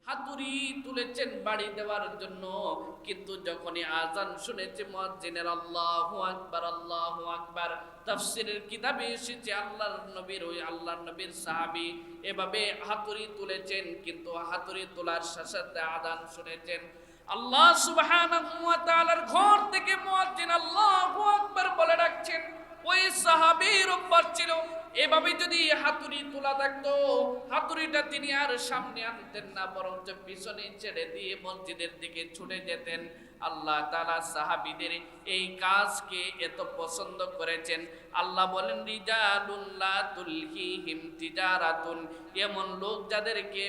হাতুড়ি তুলেছেন বাড়ি দেওয়ার জন্য, কিন্তু যখনই আজান শুনেছে মুয়াজ্জিনের আল্লাহু আকবার আল্লাহু আকবার, তাফসীরের কিতাবে এসেছে আল্লাহর নবীর সাহাবী এভাবে হাতুড়ি তুলেছেন, কিন্তু হাতুড়ি তোলার সাথে সাথে আজান শুনেছেন। আল্লাহ সুবহানাহু ওয়া তাআলার ঘর থেকে মুয়াজ্জিন আল্লাহু আকবার বলে ডাকছেন। ওই সাহাবীর অভ্যাস ছিল, এভাবে যদি হাতুড়ি তোলা থাকতো, হাতুড়িটা তিনি আর সামনে আনতেন না, বরং পিছনে ছেড়ে দিয়ে মসজিদের দিকে ছুটে যেতেন। আল্লাহ তাআলা সাহাবীদের এই কাজকে এত পছন্দ করেছেন। আল্লাহ বলেন, রিজালুল্লাহ তুলহিহিম তিজারাতুন, এমন লোক যাদেরকে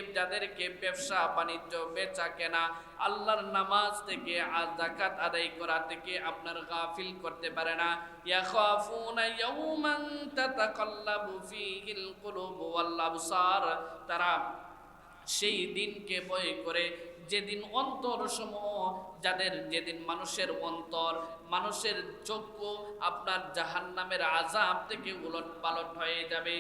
ব্যবসা বাণিজ্য বেচা কেনা, আল্লাহর নামাজ থেকে যাকাত আদায় করা থেকে আপনার গাফিল করতে পারে না। ইয়াখাফুনা ইয়াওমান তাতাকাল্লাবু ফীহিল কুলুব ওয়াল আবসার, তারা সেই দিনকে ভয় করে যেদিন অন্তরসমূহ যেদিন মানুষের অন্তর, মানুষের চক্ষু আপনার জাহান্নামের আযাব থেকে উলট পালট হয়ে যাবে,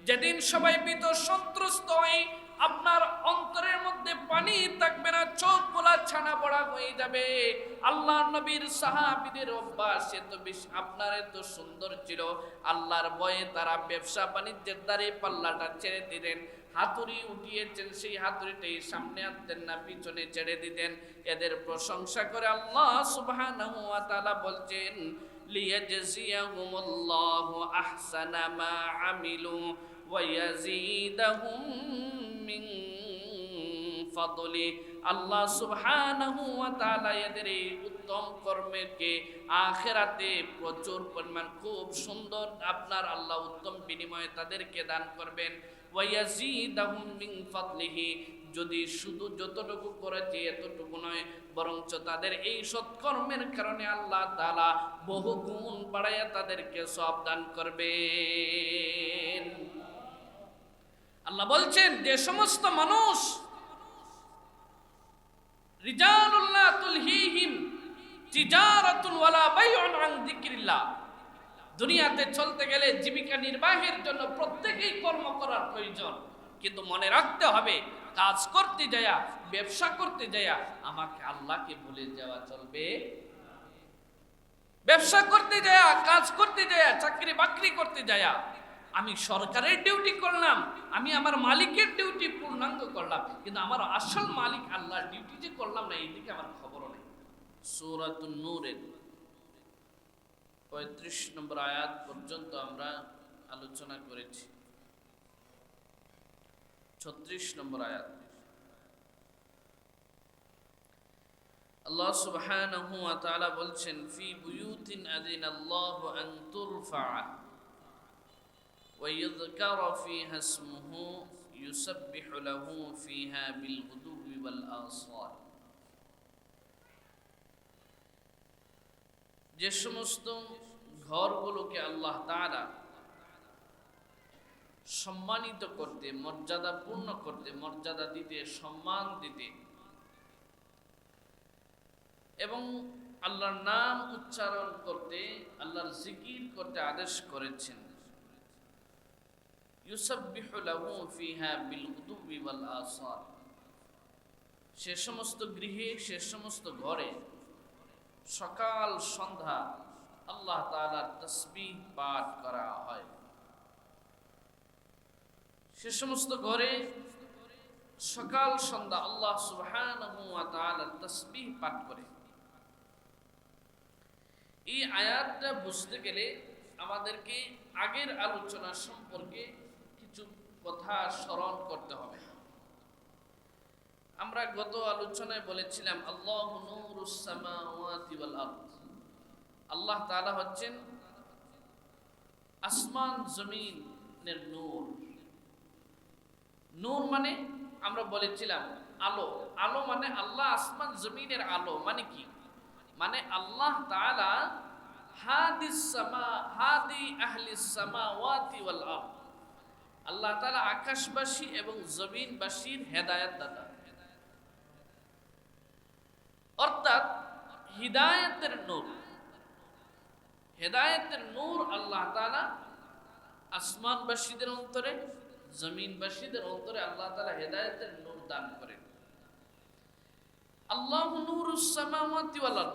যেদিন সবাই ভীত সন্ত্রস্ত হয়, আপনার অন্তরের মধ্যে পানি থাকবে না, চোখগুলা ছানা পড়া হয়ে যাবে। আল্লাহর নবীর সাহাবীদের অভ্যাস আপনার এত সুন্দর ছিল, আল্লাহর ভয়ে তারা ব্যবসা বাণিজ্যের দ্বারে পাল্লাটা ছেড়ে দিলেন। হাতুড়ি উঠিয়েছেন, সেই হাতুড়িটাই সামনে আনতেন না, পিছনে ছেড়ে দিতেন। এদের প্রশংসা করে আল্লাহ সুবহানাহু ওয়া তাআলা বলছেন, লিয়াজজিয়াহুমুল্লাহু আহসানা মা আমিলু ওয়া ইয়াজিদাহুম মিন ফাদলি। আল্লাহ সুবহানাহু ওয়া তাআলা এদের এই উত্তম কর্মকে আখিরাতে প্রচুর পরিমাণ খুব সুন্দর আপনার আল্লাহ উত্তম বিনিময়ে তাদেরকে দান করবেন। ওয়া ইয়াজিদাহুম মিন ফাদলিহি, যদি শুধু যতটুকু করেছে এতটুকু নয়, বরঞ্চ তাদের এই সৎকর্মের কারণে আল্লাহ তাআলা বহু গুণ বাড়াইয়া তাদেরকে সওয়াব দান করবেন। আল্লাহ বলছেন, যে সমস্ত মানুষ রিজালুল্লাহ তুলহিহিম তিজারাতুন ওয়ালা বাইউন আন যিকরিল্লাহ, দুনিয়াতে চলতে গেলে জীবিকা নির্বাহের জন্য প্রত্যেকেই কর্ম করার প্রয়োজন, কিন্তু মনে রাখতে হবে কাজ করতে যায়া, ব্যবসা করতে যায়া আমাকে আল্লাহকে ভুলে যাওয়া চলবে। ব্যবসা করতে যায়া, কাজ করতে যায়া, চাকরি বাকরি করতে যায়া আমি সরকারের ডিউটি করলাম, আমি আমার মালিকের ডিউটি পূর্ণাঙ্গ করলাম, কিন্তু আমার আসল মালিক আল্লাহর ডিউটি যে করলাম না, এই দিকে আমার খবরও নেই। সূরাতুন নূরের 35 নম্বর আয়াত পর্যন্ত আমরা আলোচনা করেছি। 36 নম্বর আয়াত আল্লাহ সুবহানাহু ওয়া তাআলা বলছেন, ফি বুয়ুতিন আযিনাল্লাহু আন তুরফা ওয়া ইযকারা ফিহা ইসমুহু ইউসাব্বিহু লাহু ফিহা বিল গুদুবি ওয়াল আসাল। যে সমস্ত ঘরগুলোকে আল্লাহ তাআলা সম্মানিত করতে, মর্যাদাপূর্ণ করতে, মর্যাদা দিতে, সম্মান দিতে এবং আল্লাহর নাম উচ্চারণ করতে, আল্লাহর জিকির করতে আদেশ করেছেন, ইউসাব্বিহু লাহু ফিহা বিল গুদুবি ওয়াল আসাল, সে সমস্ত গৃহে, সে সমস্ত ঘরে সকাল সন্ধ্যা আল্লাহ তাআলার তাসবিহ পাঠ করা হয়। সে সমস্ত ঘরে সকাল সন্ধ্যা আল্লাহ সুবহানাহু ওয়া তাআলার তাসবিহ পাঠ করে। এই আয়াতটা বুঝতে গেলে আমাদেরকে আগের আলোচনা সম্পর্কে কিছু কথা স্মরণ করতে হবে। আমরা গত আলোচনায় বলেছিলাম, আল্লাহু নূরুস সামাওয়াতি ওয়াল আরদ, আল্লাহ তাআলা হচ্ছেন আসমান জমিনের নূর। নূর মানে আমরা বলেছিলাম আলো। আলো মানে আল্লাহ আসমান জমিনের আলো। মানে কি? মানে আল্লাহ তাআলা হাদি আহলিস সামাওয়াতি ওয়াল আরদ, আল্লাহ তাআলা আকাশবাসী এবং জমিনবাসীর হেদায়েত দাতা, অর্থাৎ হিদায়াতের নূর। হেদায়েতের নূর আল্লাহ তাআলা আসমানবাসীদের অন্তরে, জমিনবাসীদের অন্তরে আল্লাহ তাআলা হেদায়েতের নূর দান করেন। আল্লাহু নূরুস সামাওয়াতি ওয়াল আরদ,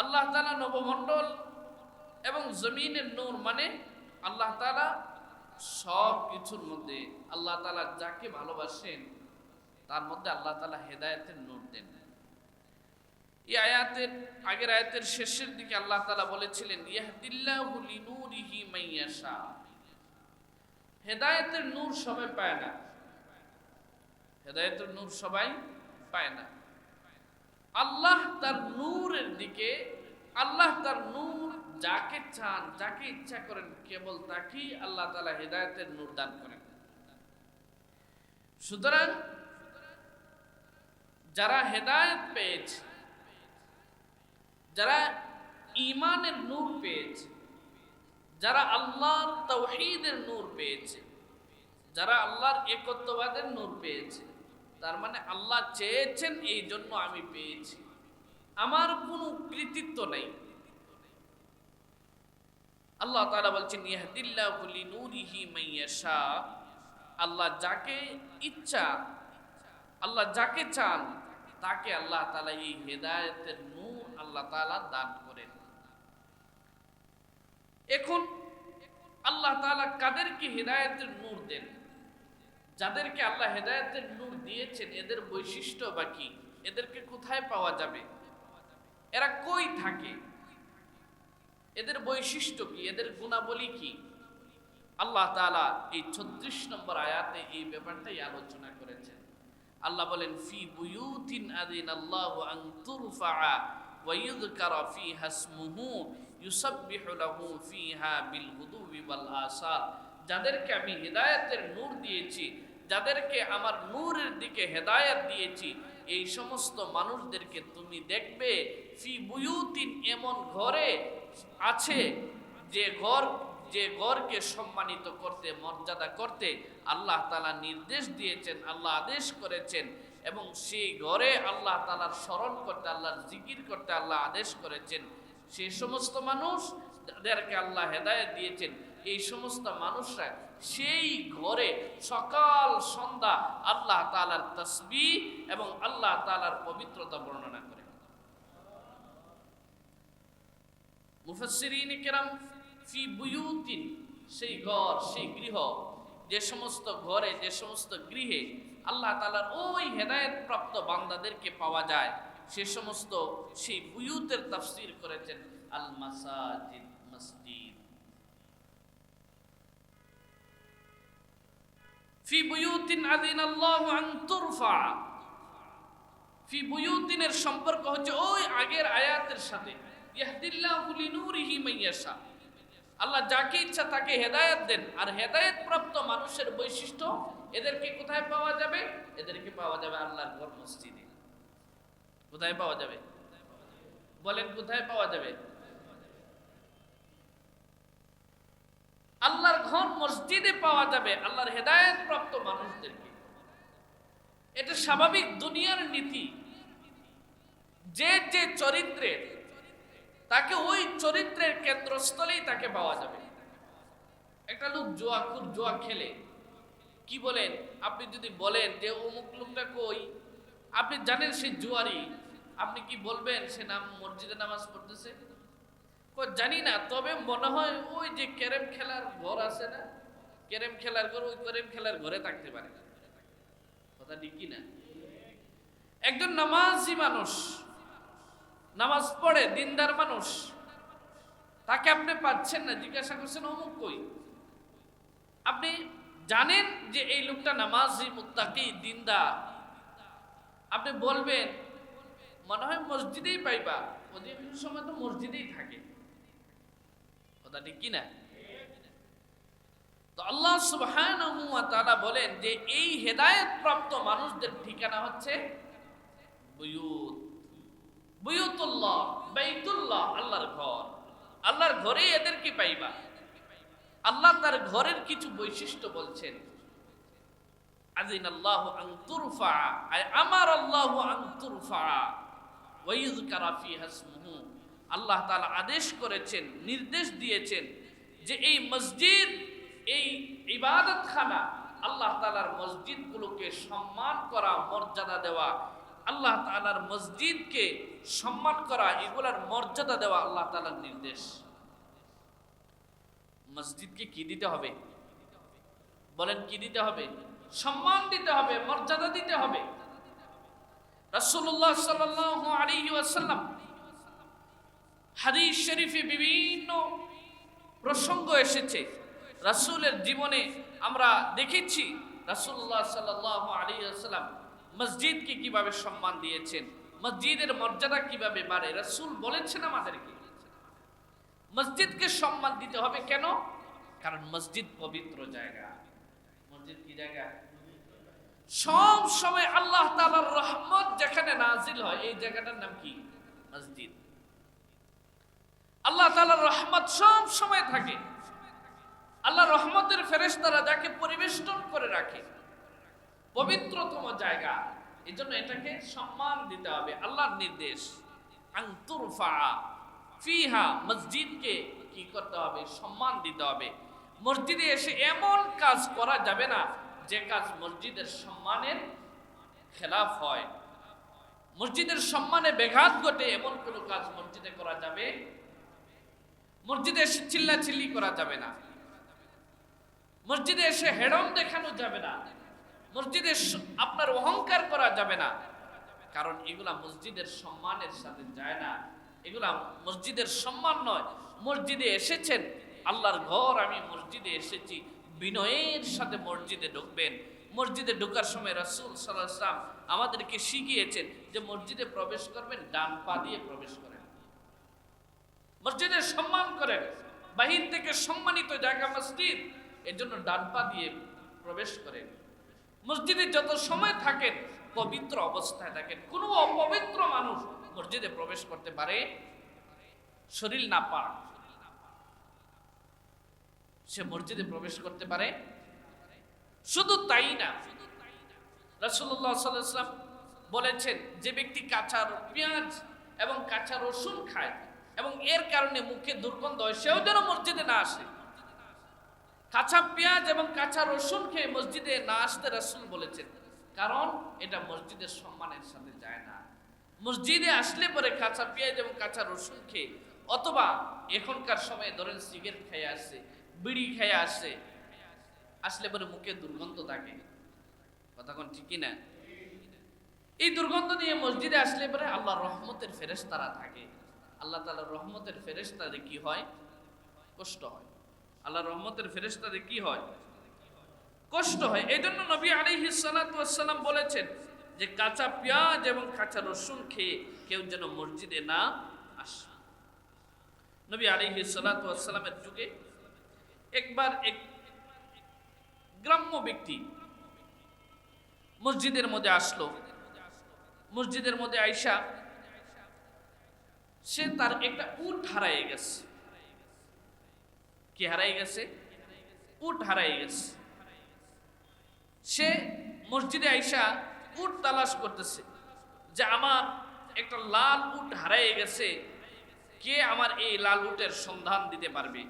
আল্লাহ তাআলা নবমণ্ডল এবং জমিনের নূর, মানে আল্লাহ তাআলা সব কিছুর মধ্যে আল্লাহ তাআলা যাকে ভালোবাসেন তার মধ্যে আল্লাহ তাআলা হেদায়েতের নূর দেন। এই আয়াতের আগের আয়াতের শেষের দিকে আল্লাহ তাআলা বলেছিলেন ইয়াহদিল্লাহু লিনূরিহি মাইয়াশা। হেদায়েতের নূর সবাই পায় না, হেদায়েতের নূর সবাই পায় না। আল্লাহ তার নূরের দিকে, আল্লাহ তার নূর যাকে চান, যাকে ইচ্ছা করেন, কেবল তাকেই আল্লাহ তাআলা হেদায়েতের নূর দান করেন। সুতরাং যারা হেদায়েত পেয়েছে, যারা ঈমানের নূর পেয়েছে, যারা আল্লাহর তাওহীদের নূর পেয়েছে, যারা আল্লাহর একত্ববাদের নূর পেয়েছে, তার মানে আল্লাহ চেয়েছেন এই জন্য আমি পেয়েছি, আমার কোনো কৃতিত্ব নাই। আল্লাহ তাআলা বলছেন ইয়াহদিল্লাহু লিনূরিহি মাইয়াশা। আল্লাহ যাকে ইচ্ছা, আল্লাহ যাকে চান তাকে আল্লাহ তাআলা এই হেদায়েতের নূর আল্লাহ তাআলা দান করেন। এখন আল্লাহ তাআলা কাদেরকে হেদায়েতের নূর দেন? যাদেরকে আল্লাহ হেদায়েতের নূর দিয়েছেন এদের বৈশিষ্ট্য বা কি? এদেরকে কোথায় পাওয়া যাবে? এরা কই থাকে? এদের বৈশিষ্ট্য কি? এদের গুণাবলী কি? আল্লাহ তাআলা এই 36 নম্বর আয়াতে এই ব্যাপারটাই আলোচনা করেছেন। আল্লাহ বলেন ফি বুয়ুতিন আযিনাল্লাহু আন তুরফা ওয়া ইযকারা ফিহা ইসমুহু ইউসাব্বিহু লাহু ফিহা বিল গুদুবি ওয়াল আসাল। যাদেরকে আমি হেদায়েতের নূর দিয়েছি, যাদেরকে আমার নূরের দিকে হেদায়েত দিয়েছি, এই সমস্ত মানুষদেরকে তুমি দেখবে ফি বুয়ুতিন, এমন ঘরে আছে যে ঘরকে সম্মানিত করতে, মর্যাদা করতে আল্লাহ তাআলা নির্দেশ দিয়েছেন, আল্লাহ আদেশ করেছেন, এবং সেই ঘরে আল্লাহ তাআলার স্মরণ করতে, আল্লাহর জিকির করতে আল্লাহ আদেশ করেছেন। সেই সমস্ত মানুষ যাদেরকে আল্লাহ হেদায়েত দিয়েছেন, এই সমস্ত মানুষরা সেই ঘরে সকাল সন্ধ্যা আল্লাহ তাআলার তাসবিহ এবং আল্লাহ তাআলার পবিত্রতা বর্ণনা করে। মুফাসসিরিন কিরাম ফি বুয়ুতিন, সেই ঘর, সেই গৃহ, যে সমস্ত ঘরে, যে সমস্ত গৃহে আল্লাহ তাআলার ওই হেদায়েত প্রাপ্ত বান্দাদেরকে পাওয়া যায়, সে সমস্ত সেই বুয়ুতের তাফসীর করেছেন আল মাসাজিদ, মসজিদ। ফি বুয়ুতিন আযিনাল্লাহু আন তুরফা। ফি বুয়ুতিনের সম্পর্ক হচ্ছে ওই আগের আয়াতের সাথে। ইয়াহদিল্লাহু লিনূরিহি মাইয়াশা, আল্লাহ যাকে ইচ্ছা তাকে হেদায়েত দেন। আর হেদায়েত প্রাপ্ত মানুষের বৈশিষ্ট্য, এদেরকে কোথায় পাওয়া যাবে? এদেরকে পাওয়া যাবে আল্লাহর ঘর মসজিদে। কোথায় পাওয়া যাবে? বলেন কোথায় পাওয়া যাবে? আল্লাহর ঘর মসজিদে পাওয়া যাবে আল্লাহর হেদায়েত প্রাপ্ত মানুষদেরকে। এটা স্বাভাবিক দুনিয়ার নীতি। যে যে চরিত্রের, তাকে ওই চরিত্রের কেন্দ্রস্থলেই তাকে পাওয়া যাবে। একটা লোক জুয়া খেলে, কি বলেন? আপনি যদি বলেন যে অমুক লোকটা কই, আপনি জানেন সে জুয়ারি, আপনি কি বলবেন সে মসজিদে নামাজ পড়তেছে? জানি না, তবে মনে হয় ওই যে ক্যারেম খেলার ঘর আছে না, ক্যারেম খেলার ঘর, ওই ক্যারেম খেলার ঘরে থাকতে পারে। কথা ঠিক কি না? একজন নামাজি মানুষ, নামাজ পড়ে, দিনদার মানুষ, তাকে আপনি পাচ্ছেন না, জিজ্ঞাসা করছেন অমুক কই, আপনি জানেন যে এই লোকটা নামাজি, মুত্তাকি, দিনদার, আপনি বলবেন মনে হয় মসজিদেই পাইবা, অধিকাংশ সময় তো মসজিদেই থাকে। কথা ঠিক কি না? তো আল্লাহ সুবহানাহু ওয়া তাআলা বলেন যে এই হেদায়েত প্রাপ্ত মানুষদের ঠিকানা হচ্ছে বুয়ুত, বুয়ুতুল্লাহ, বাইতুল্লাহ, আল্লাহর ঘর। আল্লাহর ঘরে এদেরকে পাইবা। আল্লাহ তার ঘরের কিছু বৈশিষ্ট্য বলছেন। আযিনাল্লাহু আন তুরফা, আয় আমারাল্লাহু আন তুরফা ওয়া ইযকারা ফিহা ইসমুহু। আল্লাহ তাআলা আদেশ করেছেন, নির্দেশ দিয়েছেন যে এই মসজিদ, এই ইবাদতখানা, আল্লাহ তাআলার মসজিদগুলোকে সম্মান করা, মর্যাদা দেওয়া, আল্লাহ তাআলার মসজিদকে সম্মান করা, এগুলার মর্যাদা দেওয়া আল্লাহ তাআলার নির্দেশ। মসজিদকে কি দিতে হবে বলেন? কি দিতে হবে? সম্মান দিতে হবে, মর্যাদা দিতে হবে। রাসূলুল্লাহ সাল্লাল্লাহু আলাইহি ওয়াসাল্লাম হাদিস শরীফে বিভিন্ন প্রসঙ্গ এসেছে রাসূলের জীবনে, আমরা দেখেছি রাসূলুল্লাহ সাল্লাল্লাহু আলাইহি ওয়াসাল্লাম মসজিদকে কিভাবে সম্মান দিয়েছেন, মসজিদের মর্যাদা কিভাবে বাড়ে। রাসূল বলেছেন আমাদেরকে মসজিদকে সম্মান দিতে হবে। কেন? কারণ মসজিদ পবিত্র জায়গা। মসজিদ কি জায়গা? সব সময় আল্লাহ তাআলার রহমত যেখানে নাজিল হয়, এই জায়গাটার নাম কি? মসজিদ। আল্লাহ তাআলার রহমত সব সময় থাকে। আল্লাহ রহমতের ফেরেশতারা যাকে পরিবেষ্টন করে রাখে, পবিত্রতম জায়গা, এজন্য এটাকে সম্মান দিতে হবে। আল্লাহর নির্দেশ আনতুরফা ফিহা, মসজিদকে কি করতে হবে? সম্মান দিতে হবে। মসজিদে এসে এমন কাজ করা যাবে না যে কাজ মসজিদের সম্মানের খেলাফ হয়, মসজিদের সম্মানে ব্যাঘাত ঘটে, এমন কোনো কাজ মসজিদে করা যাবে। মসজিদে এসে চিল্লাচিল্লি করা যাবে না, মসজিদে এসে হেডম দেখানো যাবে না, মসজিদে আপনার অহংকার করা যাবে না, কারণ এগুলা মসজিদের সম্মানের সাথে যায় না। এগুলা মসজিদের সম্মান নয়। মসজিদে এসেছেন, আল্লাহর ঘর, আমি মসজিদে এসেছি, বিনয়ের সাথে মসজিদে ঢুকবেন। মসজিদে ঢোকার সময় রাসূল সাল্লাল্লাহু আলাইহি ওয়াসাল্লাম আমাদেরকে শিখিয়েছেন যে মসজিদে প্রবেশ করবেন ডান পা দিয়ে প্রবেশ করেন, মসজিদের সম্মান করেন। বাহির থেকে সম্মানিত জায়গা মসজিদ, এর জন্য ডান পা দিয়ে প্রবেশ করেন। মসজিদে যত সময় থাকেন পবিত্র অবস্থায় থাকেন। কোনো অপবিত্র মানুষ মসজিদে প্রবেশ করতে পারে? শরীর না পাক সে মসজিদে প্রবেশ করতে পারে? শুধু তাই না, রাসূলুল্লাহ সাল্লাল্লাহু আলাইহি ওয়াসাল্লাম বলেছেন যে ব্যক্তি কাঁচা পেঁয়াজ এবং কাঁচা রসুন খায় এবং এর কারণে মুখে দুর্গন্ধ হয়, সেও যেন মসজিদে না আসে। কাঁচা পেঁয়াজ এবং কাঁচা রসুন খেয়ে মসজিদে না আসতে রাসূল বলেছেন, কারণ এটা মসজিদের সম্মানের সাথে যায় না। মসজিদে আসলে পরে কাঁচা পেঁয়াজ এবং কাঁচা রসুন খেয়ে, অথবা এখনকার সময়ে ধরেন সিগারেট খেয়ে আসছে, বিড়ি খেয়ে আসছে, আসলে পরে মুখে দুর্গন্ধ থাকে, কথা কোন ঠিকই না? এই দুর্গন্ধ নিয়ে মসজিদে আসলে পরে আল্লাহর রহমতের ফেরেশতারা থাকে, আল্লাহ তাআলার রহমতের ফেরেশতাদের কি হয়? কষ্ট হয়। আল্লাহর রহমতের ফেরেশতাদের কি হয়? কষ্ট হয়। এই জন্য নবী আলাইহিস সালাতু ওয়াস সালাম বলেছেন যে কাঁচা পেঁয়াজ এবং কাঁচা রসুন খেয়ে কেউ যেন মসজিদে না আসে। নবী আলাইহিস সালাতু ওয়াস সালামের যুগে একবার এক গ্রাম্য ব্যক্তি মসজিদের মধ্যে আসলো। মসজিদের মধ্যে আইসা সে তার একটা উট হারাই গেছে। কি হারাই গেছে? উট হারাই গেছে। সে মসজিদে আইসা উট তালাশ করতেছে যে আমার একটা লাল উট হারাই গেছে, কে আমার এই লাল উটের সন্ধান দিতে পারবে?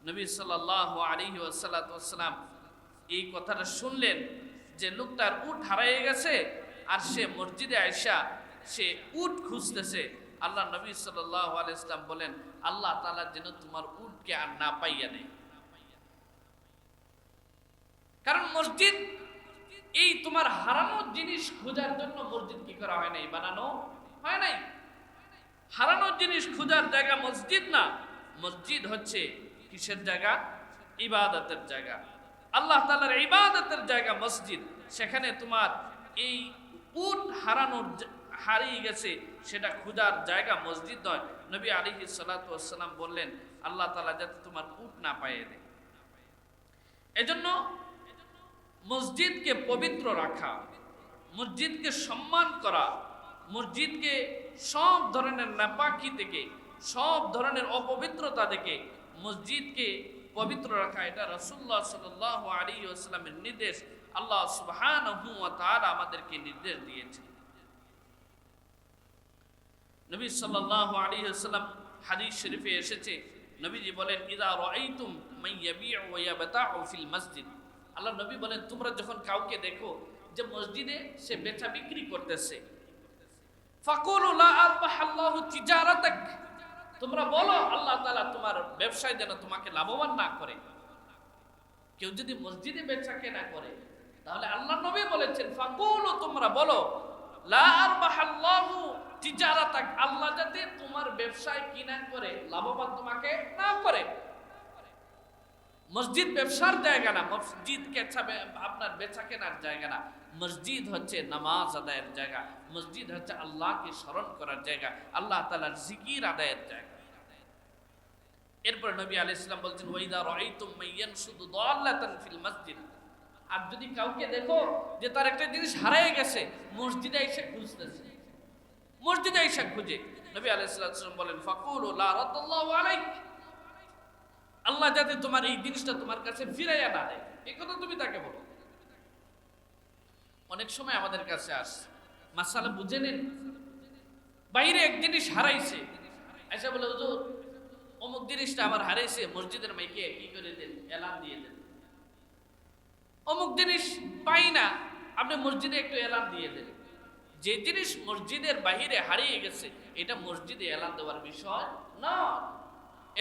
নবী সাল্লাল্লাহু আলাইহি ওয়াসাল্লাম এই কথাটা শুনলেন যে লোকটার উট হারাই গেছে আর সে মসজিদে আইসা সে উট খুঁজতেছে। আল্লাহ নবী সাল্লাল্লাহু আলাইহি ওয়াসাল্লাম বলেন, আল্লাহ তাআলা যেন তোমার উটকে আর না পাইয়া দেয়। কারণ মসজিদ এই তোমার হারানো জিনিস খোঁজার জন্য মসজিদ কি করা হয় নাই? বানানো হয় নাই। হারানো জিনিস খোঁজার জায়গা মসজিদ না, মসজিদ হচ্ছে কিসের জায়গা? ইবাদতের জায়গা। আল্লাহ তাআলার ইবাদতের জায়গা মসজিদ। সেখানে তোমার এই উট হারিয়ে গেছে, সেটা খোঁজার জায়গা মসজিদ নয়। নবী আলাইহিস সালাতু ওয়াস সালাম বললেন, আল্লাহ তাআলা যাতে তোমার উট না পাইয়ে দেয়। এজন্য মসজিদকে পবিত্র রাখা, মসজিদকে সম্মান করা, মসজিদকে সব ধরনের নাপাকি থেকে, সব ধরনের অপবিত্রতা থেকে মসজিদকে পবিত্র রাখা, এটা রাসূলুল্লাহ সাল্লাল্লাহু আলাইহি ওয়াসাল্লামের নির্দেশ। আল্লাহ সুবহানাহু ওয়া তাআলা আমাদেরকে নির্দেশ দিয়েছেন। নবী সাল্লাল্লাহু আলাইহি ওয়াসাল্লাম হাদিস শরীফে এসেছে, নবীজি বলেন, ইযা রাআইতুম মান ইয়াবিউ ওয়া ইয়াবতাউ ফিল মসজিদ, আল্লাহ নবী বলেন তোমরা যখন কাউকে দেখো যে মসজিদে সে বেচা বিক্রি করতেছে। ফাকুলু লা আরবাহাল্লাহু তিজারাতাক, তোমরা বলো আল্লাহ তাআলা তোমার ব্যবসায় যেন তোমাকে লাভবান না করে। কেউ যদি মসজিদে বেচা কেনা করে তাহলে আল্লাহ নবী বলেছেন ফাকুলু, তোমরা বলো লা আরবাহাল্লাহু তিজারাতাক, আল্লাহ যাতে তোমার ব্যবসায় কিনা করে লাভবান তোমাকে না করে। মসজিদ ব্যবসার জায়গা না, মসজিদ আপনার বেচা কেনার জায়গা না। মসজিদ হচ্ছে নামাজ আদায়ের জায়গা, মসজিদ হচ্ছে আল্লাহকে স্মরণ করার জায়গা, আল্লাহ তাআলার জিকির আদায়ের জায়গা। এরপর নবী আলাইহিস সালাম বলছেন ওয়াইদা রাআইতুম মাইয়ানশুদু দাল্লাতান ফিল মসজিদ, আর যদি কাউকে দেখো যে তার একটা জিনিস হারিয়ে গেছে, মসজিদে এসে খুঁজতেছে, মসজিদে এসে খুঁজে, নবী আলাইহিস সালাম বলেন ফাকুলু লা রাদাল্লাহু আলাইক, আল্লাহ যাতে তোমার এই জিনিসটা তোমার কাছে ফিরাইয়া না দেয়, এই কথা তুমি তাকে বলো। অনেক সময় আমাদের কাছে আসে, মাসালা বুঝে নেন, বাইরে এক জিনিস হারাইছে, আচ্ছা বলে হুজুর অমুক জিনিসটা আমার হারাইছে, মসজিদের মাইকে কি করে দেন, এলান দিয়ে দেন। অমুক জিনিস পাই না, আপনি মসজিদে একটু এলান দিয়ে দেন। যে জিনিস মসজিদের বাহিরে হারিয়ে গেছে এটা মসজিদে এলান দেওয়ার বিষয় না।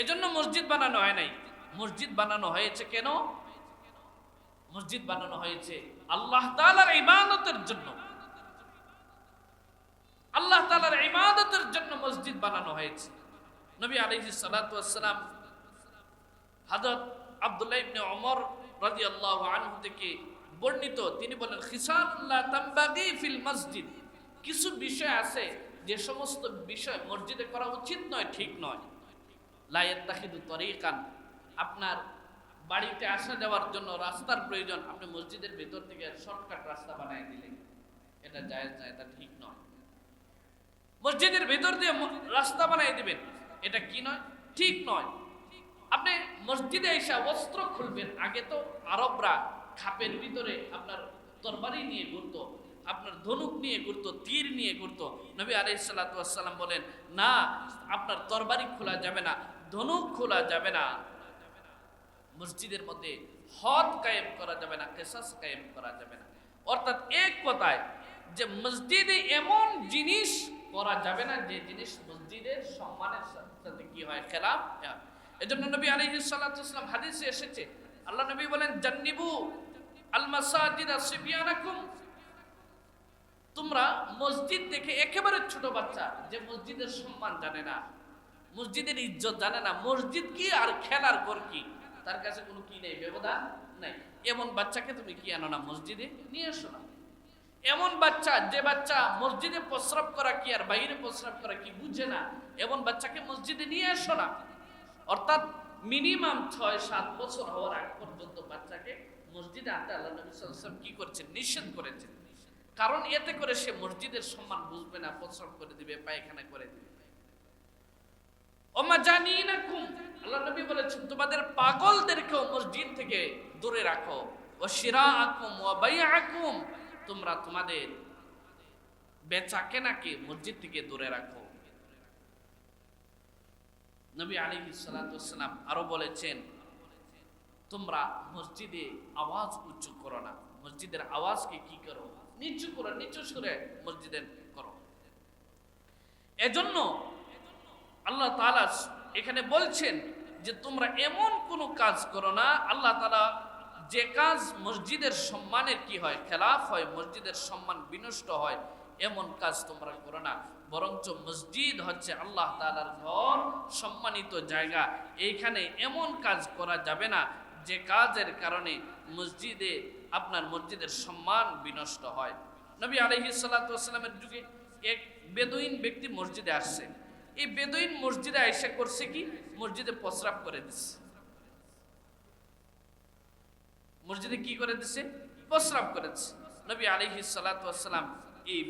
এজন্য মসজিদ বানানো হয় নাই। মসজিদ বানানো হয়েছে কেন? মসজিদ বানানো হয়েছে আল্লাহ তাআলার ইবাদতের জন্য। আল্লাহ তাআলার ইবাদতের জন্য মসজিদ বানানো হয়েছে। নবী আলাইহিস সালাতু ওয়াস সালাম হযরত আব্দুল্লাহ ইবনে ওমর রাদিয়াল্লাহু আনহু থেকে বর্ণিত, তিনি বলেন খিসানুল্লাহ তামবাগি ফিল মসজিদ, কিছু বিষয় আছে যে সমস্ত বিষয় মসজিদে করা উচিত নয়, ঠিক নয়। লা ইয়াত্তাখিদু তরিকান, আপনার বাড়িতে আসা যাওয়ার জন্য রাস্তার প্রয়োজন, আপনি মসজিদের ভেতর থেকে শর্টকাট রাস্তা বানিয়ে দিলেন, এটা জায়েজ না, এটা ঠিক নয়। মসজিদের ভেতর দিয়ে রাস্তা বানিয়ে দিবেন, এটা কি নয়, ঠিক নয়। আপনি মসজিদে এসে বস্ত্র খুলবেন, আগে তো আরবরা খাপের ভিতরে আপনার তরবারি নিয়ে ঘুরতো, আপনার ধনুক নিয়ে ঘুরতো, তীর নিয়ে ঘুরতো। নবী আলাইহিস সালাতু ওয়াস সালাম বলেন না, আপনার তরবারি খোলা যাবে না, ধনুক খোলা যাবে না, মসজিদের মধ্যে হদ কায়েম করা যাবে না, কিসাস কায়েম করা যাবে না। অর্থাৎ এক কথায় যে মসজিদে এমন জিনিস করা যাবে না যে জিনিস মসজিদের সম্মানের সাথে কি হয়, খেলাফ। এজন্য নবী আলাইহিস সালাতু ওয়াস সালাম হাদিসে এসেছে, আল্লাহ নবী বলেন জান্নিবু আল মাসাজিদ সিবয়ানাকুম, তোমরা মসজিদ দেখে একেবারে ছোট বাচ্চা যে মসজিদের সম্মান জানে না, মসজিদের ইজ্জত জানে না, মসজিদ কি আর খেলার ঘর কি, তার কাছে কোনো কি নেই, ব্যবধান নাই, এমন বাচ্চাকে তুমি কি আনো না, মসজিদে নিয়ে এসো না। এমন বাচ্চা, যে বাচ্চা মসজিদে প্রস্রাব করা কি আর বাইরে প্রস্রাব করা কি বুঝে না, এমন বাচ্চাকে মসজিদে নিয়ে এসো না। অর্থাৎ মিনিমাম 6-7 বছর হওয়ার আগ পর্যন্ত বাচ্চাকে মসজিদে আনতে আল্লাহ নবী সাল্লাল্লাহু আলাইহি ওয়াসাল্লাম কি করেছেন, নিষেধ করেছেন। কারণ এতে করে সে মসজিদের সম্মান বুঝবে না, প্রস্রাব করে দিবে, পায়খানা করে দিবে। ওমা জানিনাকুম, আল্লাহ নবী বলেছেন তোমাদের পাগলদেরকেও মসজিদ থেকে দূরে রাখো। ওয়া শিরাআকুম ওয়া বাইআকুম, তোমরা তোমাদের বেচা কেনাকে মসজিদ থেকে দূরে রাখো। নবী আলাইহিস সালাতু ওয়াস সালাম আরো বলেছেন তোমরা মসজিদে আওয়াজ উঁচু করো না, মসজিদের আওয়াজকে কি করো, নিচু করো, নিচু সুরে মসজিদের করো। এজন্য আল্লাহ তাআলা এখানে বলছেন যে তোমরা এমন কোনো কাজ করো না, আল্লাহ তাআলা যে কাজ মসজিদের সম্মানের কি হয়, খেলাফ হয়, মসজিদের সম্মান বিনষ্ট হয়, এমন কাজ তোমরা করো না। বরঞ্চ মসজিদ হচ্ছে আল্লাহ তাআলার ঘর, সম্মানিত জায়গা, এইখানে এমন কাজ করা যাবে না যে কাজের কারণে মসজিদে আপনার মসজিদের সম্মান বিনষ্ট হয়। নবী আলাইহিস সালাতু ওয়াস সালামের যুগে এক বেদুইন ব্যক্তি মসজিদে আসছে। এই বেদুইন মসজিদে এসে করছে কি, মসজিদে প্রস্রাব করে দিচ্ছে। মসজিদে কি করে দিচ্ছে, প্রস্রাব করে দিচ্ছে। নবী আলাইহিস সালাতু ওয়াস সালাম এই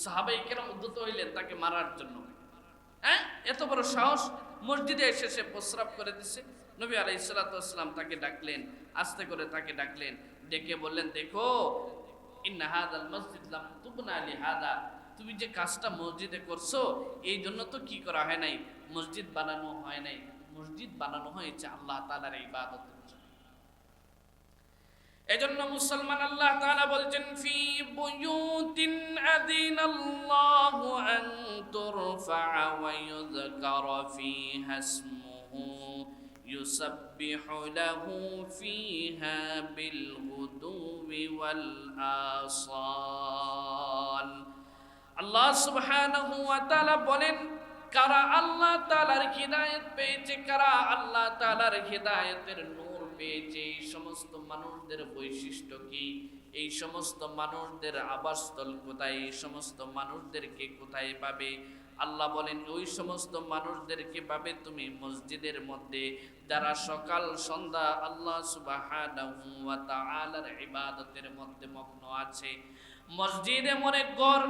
সাহাবায়ে কেরাম উদ্যত হইলেন তাকে মারার জন্য। এত বড় সাহস, মসজিদে এসে সে প্রস্রাব করে দিচ্ছে। নবী আলাইহিস সালাতু ওয়াস সালাম তাকে ডাকলেন, আস্তে করে তাকে ডাকলেন, ডেকে বললেন দেখো ইন্না হাযাল মসজিদ লাম তুবনা লিহাদা, তুমি যে কাজটা মসজিদে করছো এই জন্য তো কি করা হয় নাই, মসজিদ বানানো হয় নাই, মসজিদ বানানো হয়েছে আল্লাহ তাআলার ইবাদতের জন্য। এজন্য মুসলমান আল্লাহ তাআলা বলছেন ফি বুয়ুতিন আযিনাল্লাহু আন তুরফা ওয়া ইউযকারা ফিহা ইসমুহু ইউসাব্বিহু লাহু ফিহা বিল গুদুবি ওয়াল আসাল। আল্লাহ সুবহানাহু ওয়া তাআলা বলেন, কারা আল্লাহ তাআলার হিদায়াত পেয়েছে, কারা আল্লাহ তাআলার হিদায়াতের নূর পেয়েছে, এই সমস্ত মানুষদের বৈশিষ্ট্য কি, এই সমস্ত মানুষদের আবাসস্থল কোথায়, এই সমস্ত মানুষদেরকে কোথায় পাবে? আল্লাহ বলেন ওই সমস্ত মানুষদেরকে পাবে তুমি মসজিদের মধ্যে, যারা সকাল সন্ধ্যা আল্লাহ সুবহানাহু ওয়া তাআলার ইবাদতের মধ্যে মগ্ন আছে। মসজিদ এমন এক ঘর,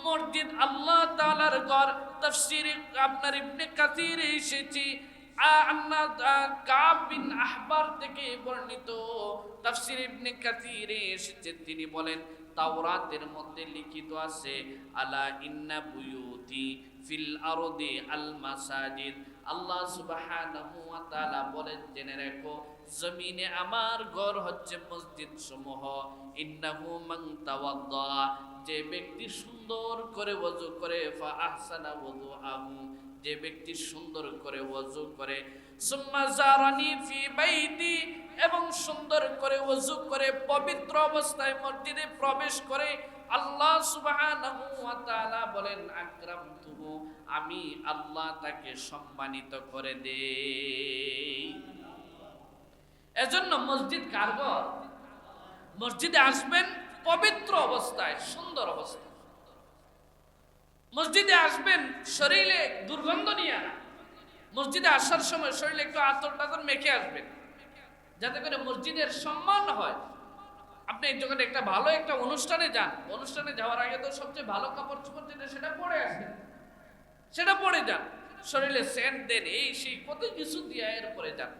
মসজিদ আল্লাহ তাআলার ঘর। তাফসীরে আপনার ইবনে কাসির এসেছে, কাব বিন আহবার থেকে বর্ণিত, তাফসীর ইবনে কাসিরে এসেছে, তিনি বলেন তাওরাতের মধ্যে লিখিত আছে আলা ইন্না বুয়ুতি ফিল আরদি আল মাসাজিদ। আল্লাহ সুবহানাহু ওয়া তাআলা বলেন জেনে রাখো জমিনে আমার ঘর হচ্ছে মসজিদ সমূহ। ইন্নাহু মান তাওয়াদ্দা, যে ব্যক্তি সুন্দর করে ওযু করে, ফা আহসানা ওযুআহু, যে ব্যক্তি সুন্দর করে ওযু করে, সুম্মা জারানি ফি বাইতি, এবং সুন্দর করে ওযু করে পবিত্র অবস্থায় মসজিদে প্রবেশ করে, আল্লাহ সুবহানাহু ওয়া তাআলা বলেন আকরামতুহু, আমি আল্লাহ তাকে সম্মানিত করে দেই। এজন্য মসজিদ কার ঘর? মসজিদে আসবেন পবিত্র অবস্থায়, সুন্দর অবস্থায়। মসজিদে আসবেন শরীরে দুর্গন্ধ নিয়ে না। মসজিদে আসার সময় শরীরে একটু আতর টাতর মেখে আসবেন, যাতে করে মসজিদের সম্মান হয়। আপনি যখন একটা ভালো একটা অনুষ্ঠানে যান, অনুষ্ঠানে যাওয়ার আগে তো সবচেয়ে ভালো কাপড় চোপড় যেটা সেটা পরে আসেন, সেটা পরে যান, শরীরে সেন্ট দেন, এই সেই কত কিছু দিয়ে এরপরে যান।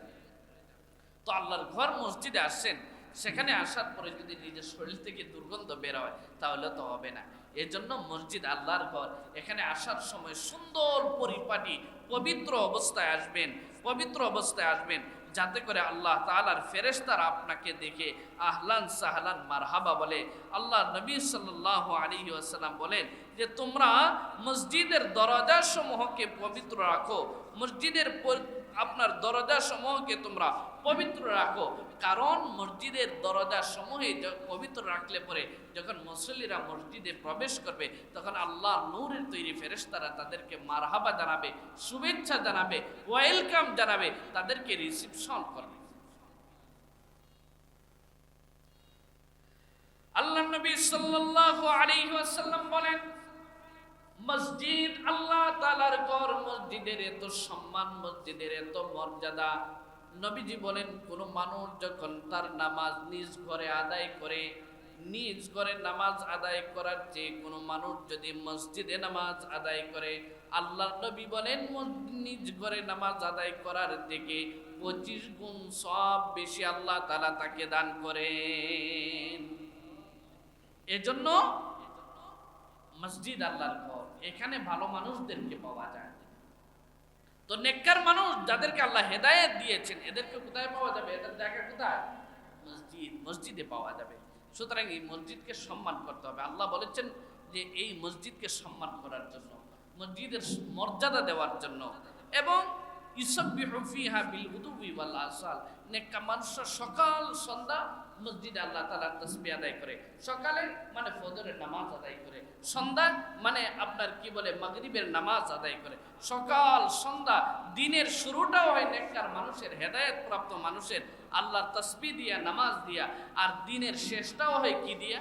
তো আল্লাহর ঘর মসজিদে আসছেন, সেখানে আসার পরে যদি নিজের শরীর থেকে দুর্গন্ধ বের হয় তাহলে তো হবে না। এজন্য মসজিদ আল্লাহর ঘর, এখানে আসার সময় সুন্দর পরিপাটি পবিত্র অবস্থায় আসবেন, পবিত্র অবস্থায় আসবেন, যাতে করে আল্লাহ তাআলার ফেরেশতারা আপনাকে দেখে আহলান সাহলান মারহাবা বলে। আল্লাহ নবী সাল্লাল্লাহু আলাইহি ওয়াসাল্লাম বলেন যে তোমরা মসজিদের দরজা সমূহকে পবিত্র রাখো, মসজিদের আপনার দরজা সমূহকে তোমরা পবিত্র রাখো, কারণ মসজিদের দরজা সমূহে পবিত্র রাখলে পরে যখন মুসল্লিরা মসজিদে প্রবেশ করবে তখন আল্লাহ নূরের তৈরি ফেরেশতারা তাদেরকে মারহাবা জানাবে, শুভেচ্ছা জানাবে, ওয়েলকাম জানাবে, তাদেরকে রিসিপশন করবে। আল্লাহ নবী সাল্লাল্লাহু আলাইহি ওয়াসাল্লাম বলেন মসজিদ আল্লাহ তাআলার ঘর, মসজিদের এত সম্মান, মসজিদের এত মর্যাদা। নবীজি বলেন কোন মানুষ যখন তার নামাজ নিজ ঘরে আদায় করে, নিজ ঘরে নামাজ আদায় করার চেয়ে কোনো মানুষ যদি মসজিদে নামাজ আদায় করে, আল্লাহ নবী বলেন নিজ ঘরে নামাজ আদায় করার থেকে 25 গুণ সব বেশি আল্লাহ তাআলা তাকে দান করেন। এজন্য মসজিদ আল্লাহর ঘর, এখানে ভালো মানুষদেরকে পাওয়া যায়। তো নেককার মানুষ যাদেরকে আল্লাহ হেদায়েত দিয়েছেন এদেরকে কোথায় পাওয়া যাবে? এদের জায়গা কোথায়? মসজিদ, মসজিদে পাওয়া যাবে। সুতরাং এই মসজিদকে সম্মান করতে হবে। আল্লাহ বলেছেন যে এই মসজিদকে সম্মান করার জন্য, মসজিদের মর্যাদা দেওয়ার জন্য, এবং ইউসাব্বিহু ফিহা বিল গুদুবি ওয়াল আসাল, নেককা মানুষরা সকাল সন্ধ্যা মসজিদে আল্লাহ তাআলার তাসবিহ আদায় করে। সকালে মানে ফজরের নামাজ আদায় করে, সন্ধ্যা মানে আপনার কি বলে মাগরিবের নামাজ আদায় করে। সকাল সন্ধ্যা দিনের শুরুটাও হয় নেককার মানুষের, হেদায়েত প্রাপ্ত মানুষের আল্লাহর তাসবিহ দিয়া, নামাজ দিয়া, আর দিনের শেষটাও হয় কি দিয়া?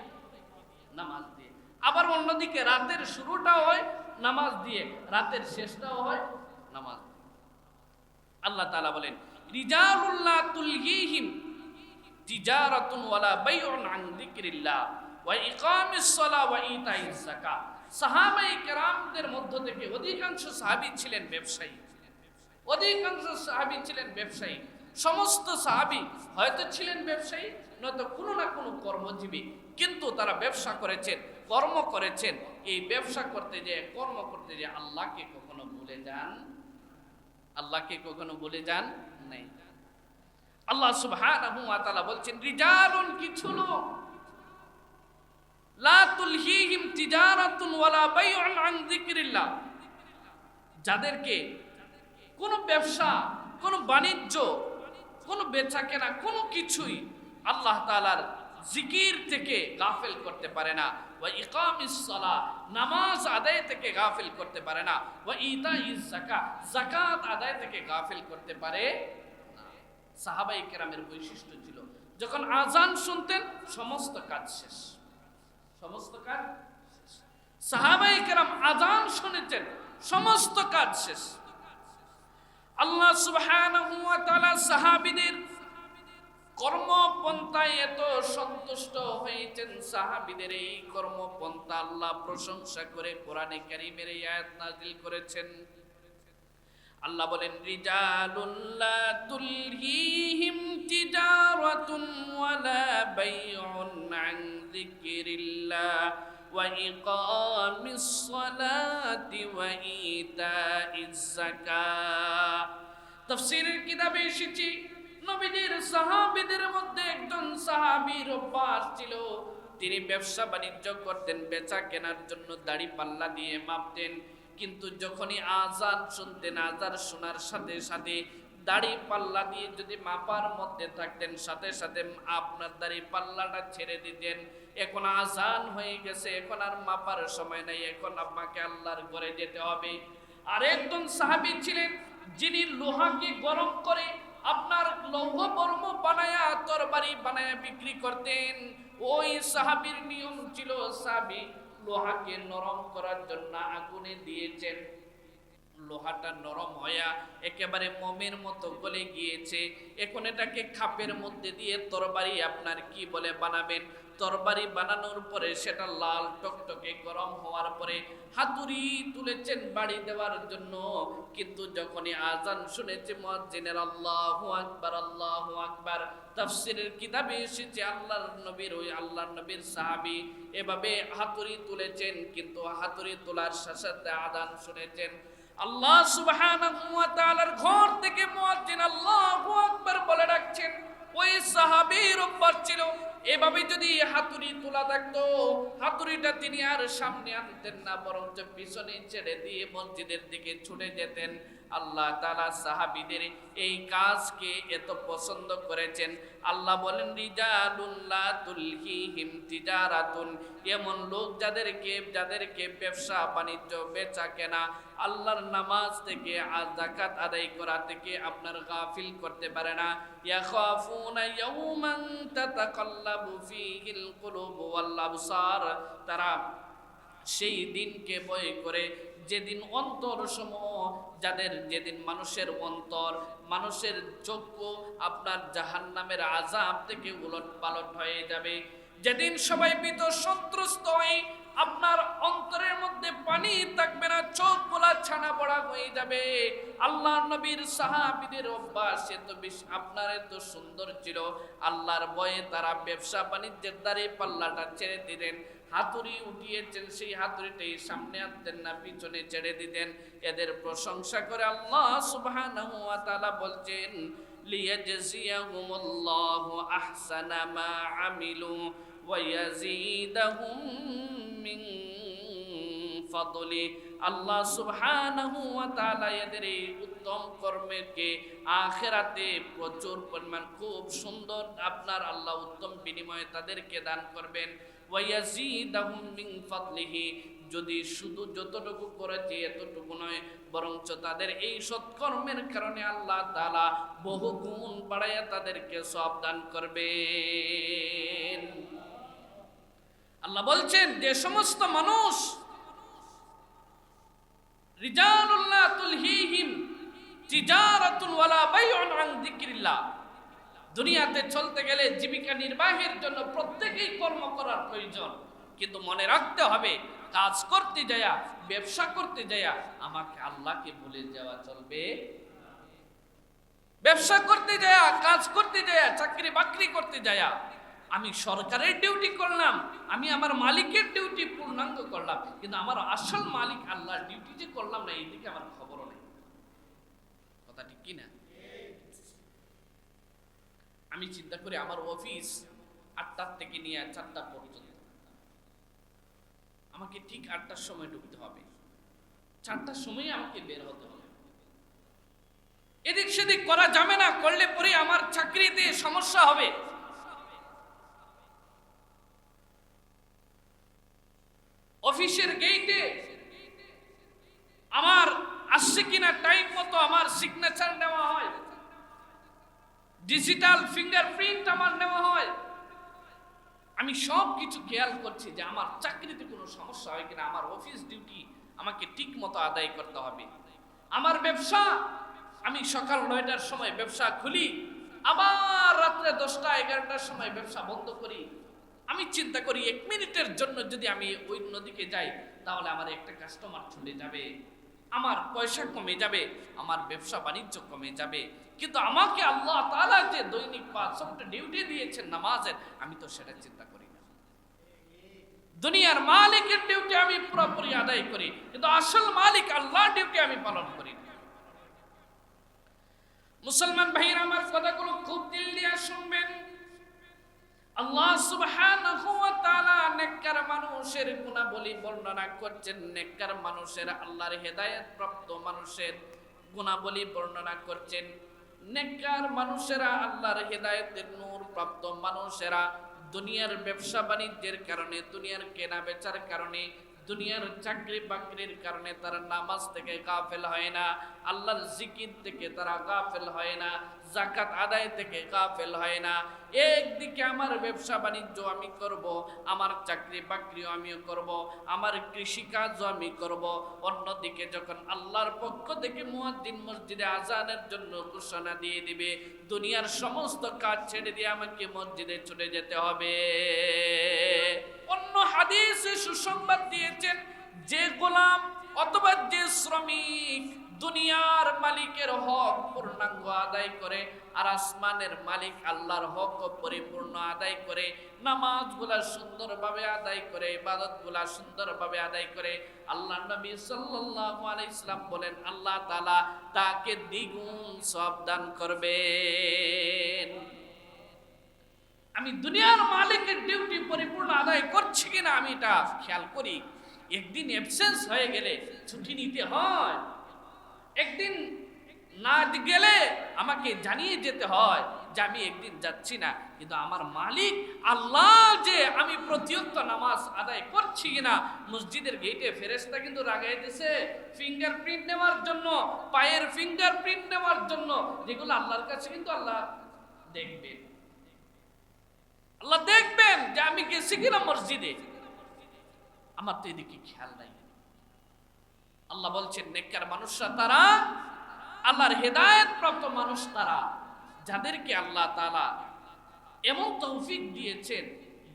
নামাজ দিয়ে। আবার অন্যদিকে রাতের শুরুটাও হয় নামাজ দিয়ে, রাতের শেষটাও হয় নামাজ দিয়ে। আল্লাহ তাআলা বলেন রিজালুল্লাহ তুলহিহিম তিজারাতুন ওয়ালা বাইউন আন যিকরিল্লাহ ওয়া ইকামিস সালাহ ওয়া ইতাইজ যাকাত। সাহাবায়ে কেরামদের মধ্য থেকে অধিকাংশ সাহাবী ছিলেন ব্যবসায়ী, অধিকাংশ সাহাবী ছিলেন ব্যবসায়ী। সমস্ত সাহাবী হয়তো ছিলেন ব্যবসায়ী, নয়তো কোনো না কোনো কর্মজীবী, কিন্তু তারা ব্যবসা করেছেন, কর্ম করেছেন। এই ব্যবসা করতে যেয়ে, কর্ম করতে যেয়ে আল্লাহকে কখনো ভুলে যান, আল্লাহকে কখনো ভুলে যান নাই। আল্লাহ সুবহানাহু ওয়া তাআলা বলছেন রিজালুন, কিছু লোক, লা তুলহিহিম তিজারাতুন ওয়ালা বাইউন আন যিকরিল্লাহ, যাদেরকে কোনো ব্যবসা, কোনো বাণিজ্য, কোনো বেচাকেনা, কোনো কিছুই আল্লাহ তাআলার জিকির থেকে গাফিল করতে পারে না। ওয়া ইকামিস সালাহ, নামাজ আদায় থেকে গাফিল করতে পারে না। ওয়া ইতাইজ যাকাত, যাকাত আদায় থেকে গাফিল করতে পারে না। সাহাবায়ে কেরামের বৈশিষ্ট্য ছিল, যখন আজান শুনতেন সমস্ত কাজ শেষ, সমস্ত কাজ শেষ। সাহাবায়ে কেরাম আজান শুনেছেন, সমস্ত কাজ শেষ। আল্লাহ সুবহানাহু ওয়া তাআলা সাহাবীদের কর্মপন্থায় এত সন্তুষ্ট হয়েছেন, সাহাবীদের এই কর্মপন্থা আল্লাহ প্রশংসা করে কোরআনে কারীমের এই আয়াত নাযিল করেছেন। আল্লাহ বলেন রিজালুল লা তুলহিহিম তিজারাতুন ওয়ালা বাইউন আন যিকরিল্লাহ ওয়া ইকামিস সালাতি ওয়া ইতাইজ যাকাত। তাফসীরের কিতাবে এসেছে, নবীদের সাহাবীদের মধ্যে একজন সাহাবীর অভ্যাস ছিল, তিনি ব্যবসা বাণিজ্য করতেন, বেচা কেনার জন্য দাড়ি পাল্লা দিয়ে মাপতেন। কিন্তু যখনই আজান শুনতেন, আজান শোনার সাথে সাথে দাড়ি পাল্লা দিয়ে যদি মাপার মধ্যে থাকতেন, সাথে সাথে আপনার দাড়ি পাল্লাটা ছেড়ে দিতেন। এখন আজান হয়ে গেছে, এখন আর মাপার সময় নাই, এখন আপনাকে আল্লাহর ঘরে যেতে হবে। আর একজন সাহাবী ছিলেন, যিনি লোহাকে গরম করে আপনার লৌহ বর্ম বানায়া তরবারি বানায়া বিক্রি করতেন। ওই সাহাবীর নিয়ম ছিল, সাহাবী লোহাকে নরম করার জন্য আগুনে দিয়েছেন, লোহাটা নরম হয়ে একেবারে মোমের মতো গলে গিয়েছে। এখন এটাকে খাপের মধ্যে দিয়ে তরবারি আপনার কি বলে বানাবেন, তরবারি বানানোর পরে সেটা লাল টকটকে গরম হওয়ার পরে হাতুড়ি তুলেছেন বাড়ি দেওয়ার জন্য। কিন্তু যখনই আজান শুনেছে মুয়াজ্জিনের আল্লাহু আকবার, আল্লাহু আকবার, তাফসীরের কিতাবে এসেছে আল্লাহর নবীর, ওই আল্লাহর নবীর সাহাবী এভাবে হাতুড়ি তুলেছেন, কিন্তু হাতুড়ি তোলার সাথে সাথে আজান শুনেছেন। আল্লাহ সুবহানাহু ওয়া তাআলার ঘর থেকে মুয়াজ্জিন আল্লাহু আকবার বলে ডাকছেন। ওই সাহাবীর অভ্যাস ছিল, এভাবে যদি হাতুড়ি তোলা থাকতো, হাতুড়িটা তিনি আর সামনে আনতেন না, বরঞ্চ পিছনে ছেড়ে দিয়ে মসজিদের দিকে ছুটে যেতেন। আল্লাহ তাআলা সাহাবীদের এই কাজকে এত পছন্দ করেছেন। আল্লাহ বলেন রিজালুল লা তুলহিহিম তিজারাতুন, এমন লোক যাদেরকে ব্যবসা বাণিজ্য বেচা কেনা, আল্লাহর নামাজ থেকে আর যাকাত আদায় করা থেকে আপনার গাফিল করতে পারে না। ইয়াখাফুনা ইয়াওমান তাতাকাল্লাবু ফীহিল কুলুবু ওয়াল আবসার, তারা সেই দিনকে ভয় করে যেদিন অন্তরসমূহ, যেদিন মানুষের অন্তর, মানুষের চক্ষু আপনার জাহান্নামের আযাব থেকে উলট পালট হয়ে যাবে, যেদিন সবাই ভীত সন্ত্রস্ত হয়ে আপনার অন্তরের মধ্যে পানি থাকবে না, চোখগুলা ছানা পড়া হয়ে যাবে। আল্লাহর নবীর সাহাবীদের অভ্যাস এত বেশি, আপনার এত সুন্দর ছিল, আল্লাহর ভয়ে তারা ব্যবসা বাণিজ্যের দ্বারে পাল্লাটা ছেড়ে দিলেন। হাতুড়ি উঠিয়েছেন, সেই হাতুড়িটাই সামনে আনতেন না, পিছনে ছেড়ে দিতেন। এদের প্রশংসা করে আল্লাহ সুবহানাহু ওয়া তাআলা বলছেন লিয়াজজিয়াহুমুল্লাহু আহসানা মা আমিলু ওয়া ইয়াজিদাহুম মিন ফাদলি। আল্লাহ সুবহানাহু ওয়া তাআলা এদের এই উত্তম কর্মকে আখিরাতে প্রচুর পরিমাণ খুব সুন্দর আপনার আল্লাহ উত্তম বিনিময়ে তাদেরকে দান করবেন। ওয়ায়াজিদাহুম মিন ফাদলিহি, যদি শুধু যতটুকু করেছে এতটুকু নয়, বরঞ্চ তাদের এই সৎকর্মের কারণে আল্লাহ তাআলা বহু গুণ বাড়াইয়া তাদেরকে সওয়াব দান করবেন। আল্লাহ বলছেন যে সমস্ত মানুষ রিজালুল লা তুলহিহিম তিজারাতুন ওয়ালা বাইউন আন যিকরিল্লাহ, দুনিয়াতে চলতে গেলে জীবিকা নির্বাহের জন্য প্রত্যেকেই কর্ম করার প্রয়োজন, কিন্তু মনে রাখতে হবে কাজ করতে যায়া, ব্যবসা করতে যায়া আমাকে আল্লাহকে ভুলে যাওয়া চলবে। ব্যবসা করতে যায়া, কাজ করতে যায়া, চাকরি বাকরি করতে যায়া আমি সরকারের ডিউটি করলাম, আমি আমার মালিকের ডিউটি পূর্ণাঙ্গ করলাম, কিন্তু আমার আসল মালিক আল্লাহর ডিউটি যে করলাম না, এইদিকে আমার খবরও নেই। কথা ঠিক কিনা? আমি চিন্তা করি আমার অফিস 8টার থেকে নিয়ে 4টা পর্যন্ত, আমাকে ঠিক 8টার সময় ঢুকতে হবে, 4টার সময় আমাকে বের হতে হবে। এদিক সেদিক করা যাবে না, করলে পরে আমার চাকরিতে সমস্যা হবে। অফিসের গেটে আমার আসছে কিনা টাইম মতো আমার সিগনেচার নেওয়া হয়, ডিজিটাল ফিঙ্গারপ্রিন্ট আমার নেওয়া হয়। আমি সব কিছু খেয়াল করছি যে আমার চাকরিতে কোনো সমস্যা হয় কিনা, আমার অফিস ডিউটি আমাকে ঠিক মতো আদায় করতে হবে। আমার ব্যবসা, আমি সকাল 9টার সময় ব্যবসা খুলি, আবার রাত্রে 10টা 11টার সময় ব্যবসা বন্ধ করি। আমি চিন্তা করি 1 মিনিটের জন্য যদি আমি ওই নদীকে যাই তাহলে আমার একটা কাস্টমার চলে যাবে, আমার পয়সা কমে যাবে, আমার ব্যবসা বাণিজ্য কমে যাবে। কিন্তু আমাকে আল্লাহ তাআলা যে দৈনিক 5 ওয়াক্ত ডিউটি দিয়েছেন নামাজের, আমি তো সেটা চিন্তা করি না। দুনিয়ার মালিকের ডিউটি আমি পুরোপুরি আদায় করি, কিন্তু আসল মালিক আল্লাহর ডিউটি আমি পালন করি না। মুসলমান ভাইরা আমার কথাগুলো খুব দিল দিয়ে শুনবেন। আল্লাহ সুবহানাহু ওয়া তাআলা নেককার মানুষের গুণাবলী বর্ণনা করছেন, নেককার মানুষের, আল্লাহর হেদায়েত প্রাপ্ত মানুষের গুণাবলী বর্ণনা করছেন। নেককার মানুষেরা, আল্লাহর হেদায়েতের নূর প্রাপ্ত মানুষেরা দুনিয়ার ব্যবসা বাণিজ্যের কারণে, দুনিয়ার কেনা বেচার কারণে, দুনিয়ার চাকরি বাকরির কারণে তারা নামাজ থেকে গাফেল হয় না, আল্লাহর জিকির থেকে তারা গাফেল হয় না, যাকাত আদায় থেকে গাফেল হয় না। একদিকে আমার ব্যবসা বাণিজ্য আমি করব, আমার চাকরি বাকরিও আমিও করব, আমার কৃষিকাজও আমি করব। অন্যদিকে যখন আল্লাহর পক্ষ থেকে মুয়াজ্জিন মসজিদে আজানের জন্য ঘোষণা দিয়ে দিবে, দুনিয়ার সমস্ত কাজ ছেড়ে দিয়ে আমাকে মসজিদে চলে যেতে হবে। অন্য হাদিসে সুসংবাদ দিয়েছেন, যে গোলাম অথবা যে শ্রমিক দুনিয়ার মালিকের হক পূর্ণাঙ্গ আদায় করে আর আসমানের মালিক আল্লাহর হক পরিপূর্ণ আদায় করে, নামাজগুলা সুন্দরভাবে আদায় করে, ইবাদতগুলা সুন্দরভাবে আদায় করে, আল্লাহর নবী সাল্লাল্লাহু আলাইহি সাল্লাম বলেন আল্লাহ তাআলা তাকে দ্বিগুণ সওয়াব দান করবেন। আমি দুনিয়ার মালিকের ডিউটি পরিপূর্ণ আদায় করছি কিনা আমি এটা খেয়াল করি। একদিন অ্যাবসেন্স হয়ে গেলে ছুটি নিতে হয়, একদিন না গেলে আমাকে জানিয়ে যেতে হয় যে আমি একদিন যাচ্ছি না। কিন্তু আমার মালিক আল্লাহ যে আমি প্রতিনিয়ত নামাজ আদায় করছি কিনা, মসজিদের গেটে ফেরেশতা কিন্তু লাগাইতেছে ফিঙ্গারপ্রিন্ট নেওয়ার জন্য, পায়ের ফিঙ্গারপ্রিন্ট নেওয়ার জন্য, যেগুলো আল্লাহর কাছে কিন্তু আল্লাহ দেখবেন। আল্লাহ দেখবেন যে আমি গেছি কিনা মসজিদে, আমার তো এদিকে খেয়াল নাই। আল্লাহ বলছেন নেককার মানুষরা তারা, আল্লাহর হেদায়েত প্রাপ্ত মানুষ তারা, যাদেরকে আল্লাহ তাআলা এমন তৌফিক দিয়েছেন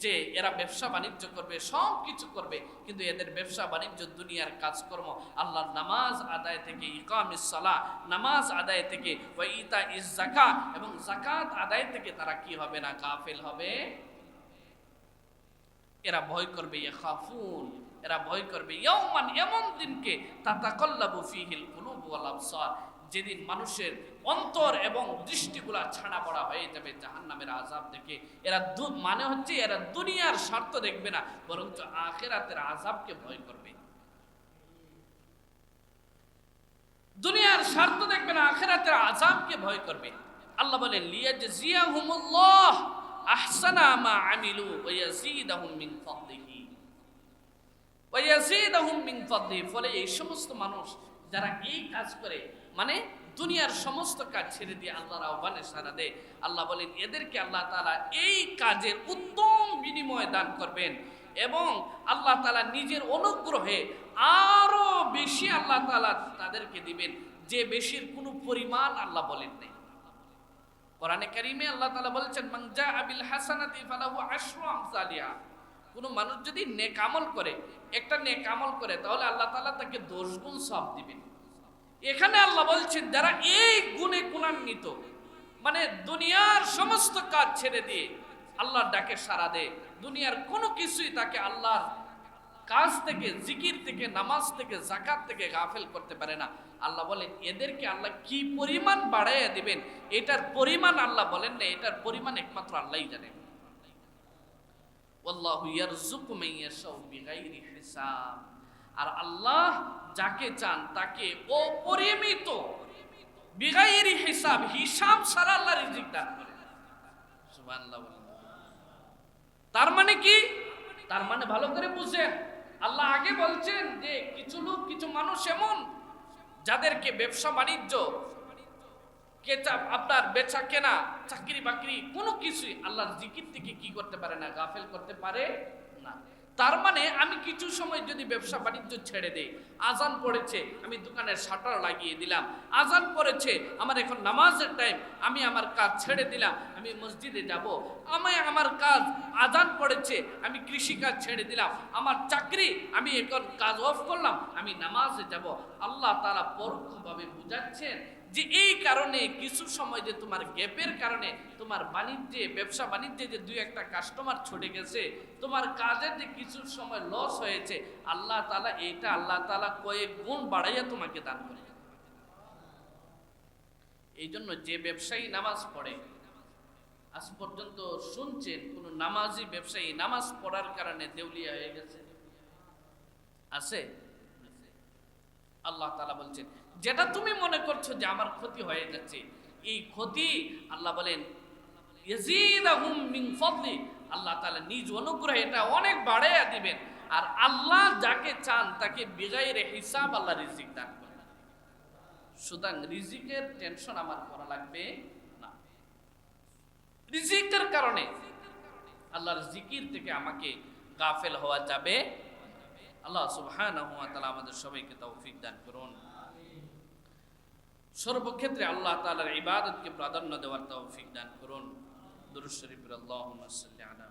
যে এরা ব্যবসা বাণিজ্য করবে, সব কিছু করবে, কিন্তু এদের ব্যবসা বাণিজ্য দুনিয়ার কাজকর্ম আল্লাহর নামাজ আদায় থেকে, ইকামিস সালাহ নামাজ আদায় থেকে, ওয়া ইতাইজ যাকাত এবং যাকাত আদায় থেকে তারা কি হবে না, গাফিল হবে। এরা ভয় করবে, ইয়াখাফুন, এরা ভয় করবে ইয়াওমান, এমন দিনকে তাতাকাল্লাবু ফীহিল কুলুব ওয়াল আবসার, যেদিন মানুষের অন্তর এবং দৃষ্টিগুলা ছানা পড়া হয়ে যাবে জাহান্নামের আযাব থেকে। এরা মানে হচ্ছে এরা দুনিয়ার স্বার্থ দেখবে না, বরঞ্চ আখিরাতের আযাবকে ভয় করবে। দুনিয়ার স্বার্থ দেখবে না, আখিরাতের আযাবকে ভয় করবে। আল্লাহ বলেন লিয়াজজিয়াহুমুল্লাহ আহসানা মা আমিলু ওয়া ইয়াজিদাহুম মিন ফাদলিহি ওয়া ইয়াজিদাহুম মিন ফাদলিহি। ফলে এই সমস্ত মানুষ যারা এই কাজ করে, মানে দুনিয়ার সমস্ত কাজ ছেড়ে দিয়ে আল্লাহর আহ্বানে সাড়া দেয়, আল্লাহ বলেন এদেরকে আল্লাহ তাআলা এই কাজের উত্তম বিনিময় দান করবেন এবং আল্লাহ তাআলা নিজের অনুগ্রহে আরো বেশি আল্লাহ তাআলা তাদেরকে দিবেন, যে বেশির কোনো পরিমাণ আল্লাহ বলেন নাই। কোরআনে কারীমে আল্লাহ তাআলা বলেছেন মান জাআ বিল হাসানাতি ফালাহু আশরু আমসালিহা। কোনো মানুষ যদি নেক আমল করে, একটা নেক আমল করে, তাহলে আল্লাহ তাআলা তাকে 10 গুণ সওয়াব দিবেন। এখানে আল্লাহ বলছেন যারা এই গুণে গুণান্বিত, মানে দুনিয়ার সমস্ত কাজ ছেড়ে দিয়ে আল্লাহর ডাকে সাড়া দেয়, দুনিয়ার কোনো কিছুই তাকে আল্লাহর কাজ থেকে, জিকির থেকে, নামাজ থেকে, যাকাত থেকে গাফেল করতে পারে না, আল্লাহ বলেন এদেরকে আল্লাহ কি পরিমাণ বাড়াইয়া দিবেন, এটার পরিমাণ আল্লাহ বলেন না, এটার পরিমাণ একমাত্র আল্লাহই জানেন। ওয়াল্লাহু ইয়ারযুকু মান ইয়াশাউ বিগাইরি হিসাব। আর আল্লাহ যাকে চান তাকে অপরিমিত বিগাইরি হিসাব, হিসাব ছাড়া আল্লাহ রিজিক দান করেন। সুবহানাল্লাহ। তার মানে কি? তার মানে ভালো করে বুঝেন, আল্লাহ আগে বলছেন যে কিছু লোক, কিছু মানুষ এমন যাদেরকে ব্যবসা বাণিজ্য, আপনার বেচা কেনা, চাকরি বাকরি কোনো কিছুই আল্লাহর জিকির থেকে কি করতে পারে না, গাফেল করতে পারে না। তার মানে আমি কিছু সময় যদি ব্যবসা বাণিজ্য ছেড়ে দেই, আজান পড়েছে আমি দোকানের শাটার লাগিয়ে দিলাম, আজান পড়েছে আমার এখন নামাজের টাইম, আমি আমার কাজ ছেড়ে দিলাম, আমি মসজিদে যাব, আমি আমার কাজ, আজান পড়েছে আমি কৃষি কাজ ছেড়ে দিলাম, আমার চাকরি আমি এখন কাজ অফ করলাম, আমি নামাজে যাব। আল্লাহ তাআলা পরোক্ষভাবে বুঝাচ্ছেন যে এই কারণে কিছু সময় যে তোমার গ্যাপের কারণে তোমার বাণিজ্যে, ব্যবসা বাণিজ্যে যে দুই একটা কাস্টমার ছুটে গেছে, তোমার কাজের যে কিছু সময় লস হয়েছে, আল্লাহ তাআলা এইটা আল্লাহ তাআলা কয়েক গুণ বাড়াইয়া তোমাকে দান করে। এই জন্য যে ব্যবসায়ী নামাজ পড়ে, আজ পর্যন্ত শুনছেন কোন নামাজি ব্যবসায়ী নামাজ পড়ার কারণে দেউলিয়া হয়ে গেছে? আছে? আল্লাহ তাআলা বলছেন যেটা তুমি মনে করছো যে আমার ক্ষতি হয়ে যাচ্ছে, এই ক্ষতি আল্লাহ বলেন ইয়াজিদাহুম মিন ফাদলি, আল্লাহ তাআলা নিজ অনুগ্রহে এটা অনেক বাড়াইয়া দিবেন। আর আল্লাহ যাকে চান তাকে বিগাইরে হিসাব আল্লাহ রিজিক দান করেন। সুতরাং রিজিকের টেনশন আমার করা লাগবে না। রিজিকের কারণে আল্লাহর জিকির থেকে আমাকে গাফেল হওয়া যাবে। আল্লাহ সুবহানাহু ওয়া তাআলা আমাদের সবাইকে তৌফিক দান করুন। সর্বক্ষেত্রে আল্লাহ তাআলার ইবাদতকে প্রাধান্য দেওয়ার তৌফিক দান করুন। দুরূদ শরীফের আল্লাহুম্মা সাল্লি আলা